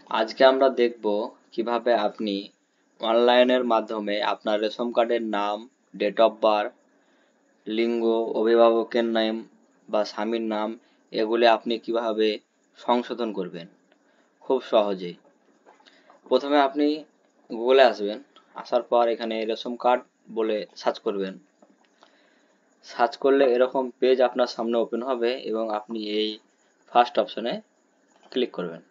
আজকে আমরা দেখব কিভাবে আপনি অনলাইনের মাধ্যমে আপনার রেশন কার্ডের নাম, ডেট অফ বার্থ, লিঙ্গ, অভিভাবকের নাম বা স্বামীর নাম এগুলি আপনি কিভাবে সংশোধন করবেন খুব সহজেই। প্রথমে আপনি গুগলে আসবেন, আসার পর এখানে রেশন কার্ড বলে সার্চ করবেন। সার্চ করলে এরকম পেজ আপনার সামনে ওপেন হবে এবং আপনি এই ফার্স্ট অপশনে ক্লিক করবেন।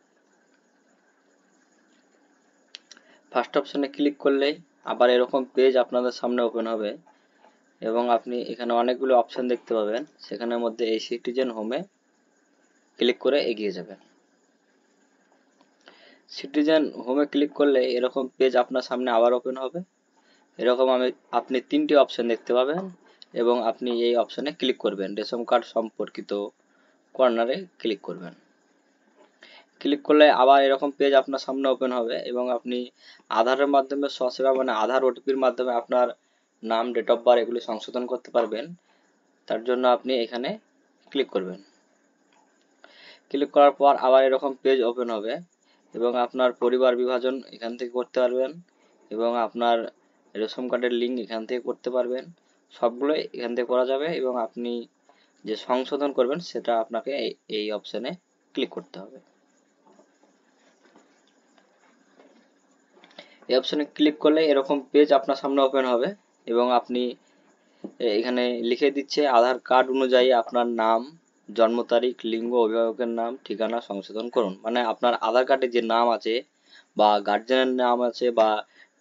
ফার্স্ট অপশনে ক্লিক করলেই আবার এরকম পেজ আপনাদের সামনে ওপেন হবে এবং আপনি এখানে অনেকগুলো অপশন দেখতে পাবেন। সেখানের মধ্যে এই সিটিজেন হোমে ক্লিক করে এগিয়ে যাবেন। সিটিজেন হোমে ক্লিক করলে এরকম পেজ আপনার সামনে আবার ওপেন হবে। এরকম আপনি তিনটি অপশন দেখতে পাবেন এবং আপনি এই অপশনে ক্লিক করবেন। রেশন কার্ড সম্পর্কিত কর্নারে ক্লিক করবেন। ক্লিক করলে আবার এরকম পেজ আপনার সামনে ওপেন হবে এবং আপনি আধারের মাধ্যমে স্বসেবা মানে আধার ওটিপির মাধ্যমে আপনার নাম, ডেট অফ বার্থ এগুলি সংশোধন করতে পারবেন। তার জন্য আপনি এখানে ক্লিক করবেন। ক্লিক করার পর আবার এরকম পেজ ওপেন হবে এবং আপনার পরিবার বিভাজন এখান থেকে করতে পারবেন এবং আপনার রেশন কার্ডের লিঙ্ক এখান থেকে করতে পারবেন। সবগুলোই এখান থেকে করা যাবে এবং আপনি যে সংশোধন করবেন সেটা আপনাকে এই অপশনে ক্লিক করতে হবে। এই অপশনে ক্লিক করলে এরকম পেজ আপনার সামনে ওপেন হবে এবং আপনি এখানে লিখে দিচ্ছে আধার কার্ড অনুযায়ী আপনার নাম, জন্ম তারিখ, লিঙ্গ, অভিভাবকের নাম, ঠিকানা সংশোধন করুন। মানে আপনার আধার কার্ডে যে নাম আছে বা গার্জেনের নাম আছে বা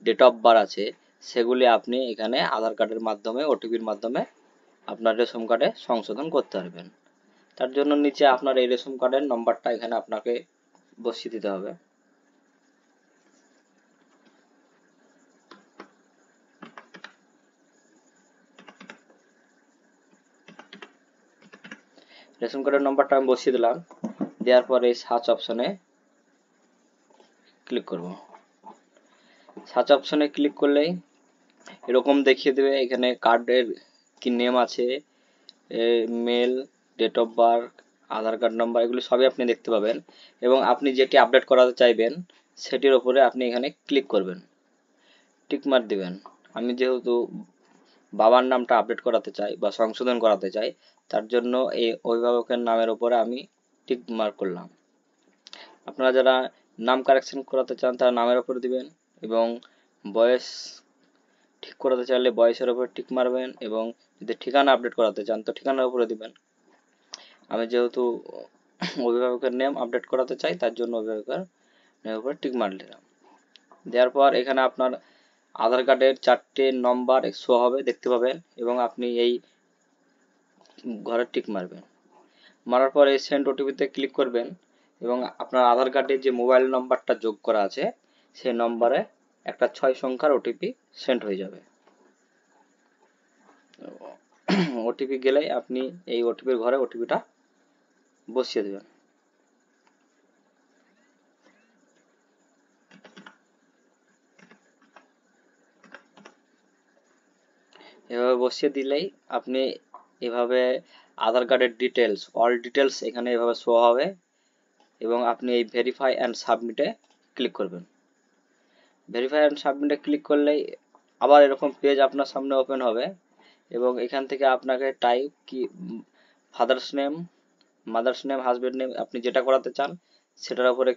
ডেট অফ বার্থ আছে সেগুলি আপনি এখানে আধার কার্ডের মাধ্যমে ওটিপির মাধ্যমে আপনার রেশন কার্ডে সংশোধন করতে পারবেন। তার জন্য নিচে আপনার এই রেশন কার্ডের নম্বরটা এখানে আপনাকে বসিয়ে দিতে হবে। রেশন কার্ডের নম্বরটা আমি বসিয়ে দিলাম। দেওয়ার পর এই সার্চ অপশনে ক্লিক করব। সার্চ অপশনে ক্লিক করলেই এরকম দেখিয়ে দেবে এখানে কার্ডের কি নেম আছে, male, date of birth, Aadhaar card number এগুলি সবই আপনি দেখতে পাবেন এবং আপনি যেটি আপডেট করাতে চাইবেন সেটির ওপরে আপনি এখানে ক্লিক করবেন, টিক মার্ক দিবেন। আমি যেহেতু বাবার নামটা আপডেট করাতে চাই বা সংশোধন করাতে চাই তার জন্য এই অভিভাবকের নামের ওপরে আমি টিক মার্ক করলাম। আপনারা যারা নাম কারেকশন করাতে চান তারা নামের ওপরে দিবেন এবং বয়স ঠিক করাতে চাইলে বয়সের উপর টিক মারবেন এবং যদি ঠিকানা আপডেট করাতে চান তো ঠিকানার উপরে দিবেন। আমি যেহেতু অভিভাবকের নেম আপডেট করাতে চাই তার জন্য অভিভাবকের নেমের উপরে টিক মার দিলাম। দেওয়ার পর এখানে আপনার আধার কার্ডের 4টে নম্বর শো হবে, দেখতে পাবেন এবং আপনি এই ঘরে টিক মারবেন। মারার পর এই সেন্ড ওটিপিতে ক্লিক করবেন এবং আপনার আধার কার্ডের যে মোবাইল নম্বরটা যোগ করা আছে সেই নম্বরে একটা 6 সংখ্যার ওটিপি সেন্ড হয়ে যাবে। ওটিপি গেলেই আপনি এই ওটিপির ঘরে ওটিপিটা বসিয়ে দেবেন। এভাবে বসিয়ে দিলেই আপনি এভাবে আধার কার্ডের ডিটেলস অল ডিটেলস এখানে এভাবে শো হবে এবং আপনি এই ভেরিফাই অ্যান্ড সাবমিটে ক্লিক করবেন। ভেরিফাই অ্যান্ড সাবমিটে ক্লিক করলেই আবার এরকম পেজ আপনার সামনে ওপেন হবে এবং এখান থেকে আপনাকে টাইপ কি father's name, mother's name, husband name আপনি যেটা করাতে চান সেটার উপরে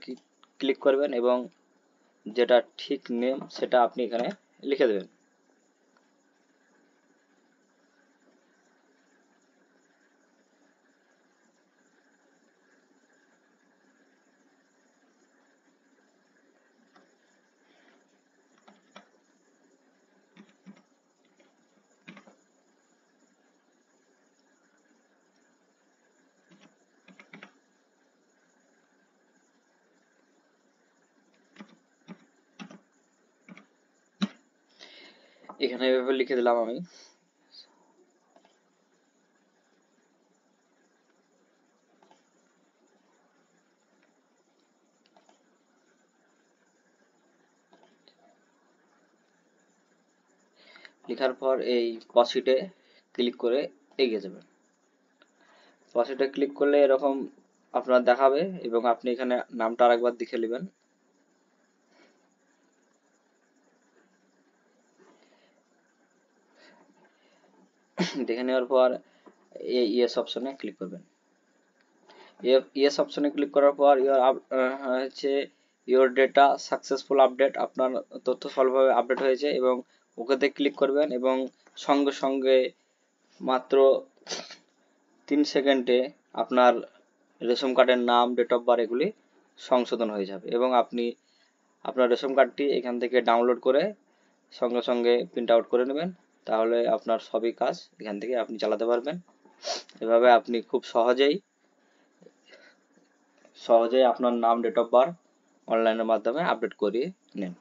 ক্লিক করবেন এবং যেটা ঠিক নেম সেটা আপনি এখানে লিখে দেবেন। এখানে এভাবে লিখে দিলাম আমি। লেখার পর এই প্রসিডে ক্লিক করে এগিয়ে যাবেন। প্রসিডে ক্লিক করলে এরকম আপনার দেখাবে এবং আপনি এখানে নামটা আরেকবার দেখে নেবেন। দেখে নেওয়ার পর এই ইয়েস অপশনে ক্লিক করবেন। ইয়েস অপশনে ক্লিক করার পর হচ্ছে ইওর ডেটা সাকসেসফুল আপডেট, আপনার তথ্য সফলভাবে আপডেট হয়েছে, এবং ওকেতে ক্লিক করবেন এবং সঙ্গে সঙ্গে মাত্র 3 সেকেন্ডে আপনার রেশন কার্ডের নাম, ডেট অফ বার্থ এগুলি সংশোধন হয়ে যাবে, এবং আপনি আপনার রেশন কার্ডটি এখান থেকে ডাউনলোড করে সঙ্গে সঙ্গে প্রিন্ট আউট করে নেবেন। তাহলে আপনার সবই কাজ এখান থেকে আপনি চালাতে পারবেন। এভাবে আপনি খুব সহজেই আপনার নাম, ডেট অফ বার্থ অনলাইনের মাধ্যমে আপডেট করিয়ে নেন।